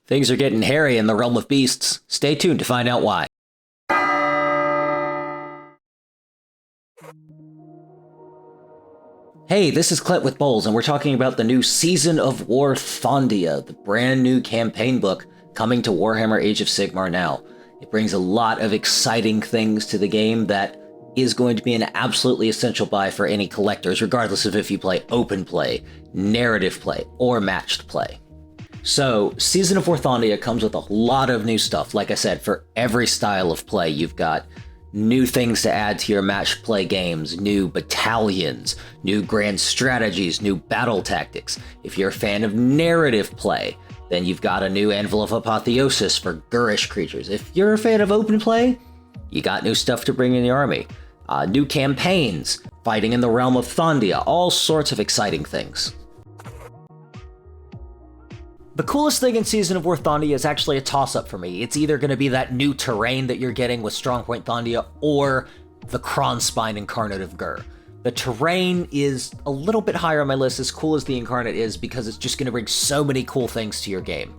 Things are getting hairy in the realm of beasts. Stay tuned to find out why. Hey, this is Clint with Bowles, and we're talking about the new Season of War Thondia, the brand new campaign book coming to Warhammer Age of Sigmar now. It brings a lot of exciting things to the game that is going to be an absolutely essential buy for any collectors, regardless of if you play open play, narrative play, or matched play. So, Season of War Thondia comes with a lot of new stuff. Like I said, for every style of play, you've got new things to add to your matched play games, new battalions, new grand strategies, new battle tactics. If you're a fan of narrative play, then you've got a new Anvil of Apotheosis for Ghurish creatures. If you're a fan of open play, you got new stuff to bring in the army. New campaigns, fighting in the realm of Thondia, all sorts of exciting things. The coolest thing in Season of War Thondia is actually a toss-up for me. It's either going to be that new terrain that you're getting with Strongpoint Thondia, or the Kronspine Incarnate of Ghur. The terrain is a little bit higher on my list, as cool as the Incarnate is, because it's just going to bring so many cool things to your game.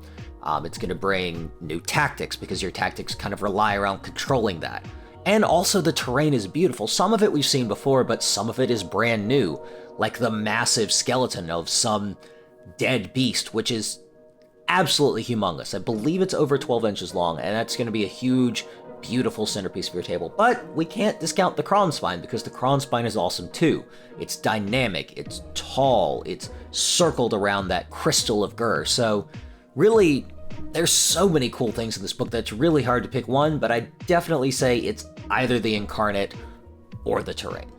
It's going to bring new tactics, because your tactics kind of rely around controlling that. And also the terrain is beautiful. Some of it we've seen before, but some of it is brand new, like the massive skeleton of some dead beast, which is absolutely humongous. I believe it's over 12 inches long, and that's going to be a huge, beautiful centerpiece for your table. But we can't discount the Kronspine, because the Kronspine is awesome too. It's dynamic, it's tall, it's circled around that crystal of Ghur. So really, there's so many cool things in this book that it's really hard to pick one, but I definitely say it's either the Incarnate or the terrain.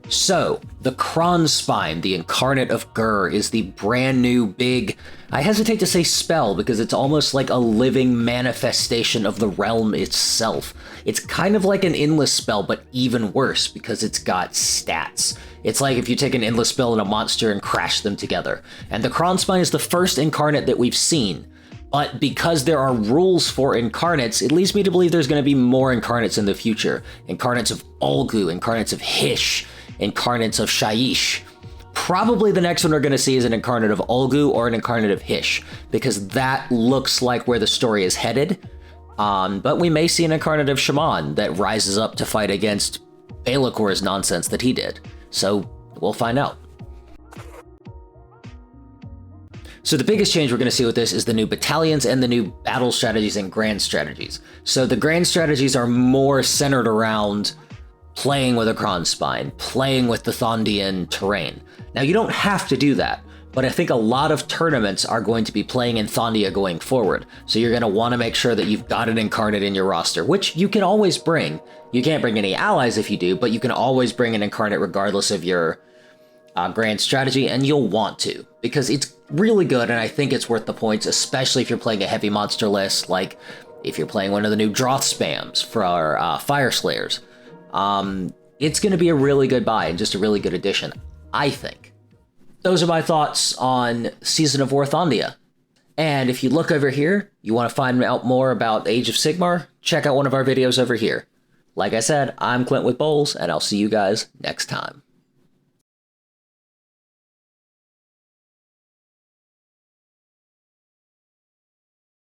So, the Kronspine, the Incarnate of Ghur, is the brand new big, I hesitate to say spell, because it's almost like a living manifestation of the realm itself. It's kind of like an endless spell, but even worse, because it's got stats. It's like if you take an endless spell and a monster and crash them together. And the Kronspine is the first Incarnate that we've seen. But because there are rules for Incarnates, it leads me to believe there's going to be more Incarnates in the future. Incarnates of Olgu, Incarnates of Hish, Incarnates of Shaiish. Probably the next one we're going to see is an Incarnate of Olgu or an Incarnate of Hish, because that looks like where the story is headed. But we may see an Incarnate of Shaman that rises up to fight against Balakor's nonsense that he did. So we'll find out. So the biggest change we're going to see with this is the new battalions and the new battle strategies and grand strategies. So the grand strategies are more centered around playing with a Kronspine, playing with the Thondian terrain. Now, you don't have to do that, but I think a lot of tournaments are going to be playing in Thondia going forward. So you're going to want to make sure that you've got an Incarnate in your roster, which you can always bring. You can't bring any allies if you do, but you can always bring an Incarnate regardless of your grand strategy, and you'll want to, because it's really good, and I think it's worth the points, especially if you're playing a heavy monster list, like if you're playing one of the new Droth spams for our Fire Slayers. It's going to be a really good buy and just a really good addition, I think. Those are my thoughts on Season of War Thondia. And if you look over here, you want to find out more about Age of Sigmar, check out one of our videos over here. Like I said, I'm Clint with Bowles, and I'll see you guys next time.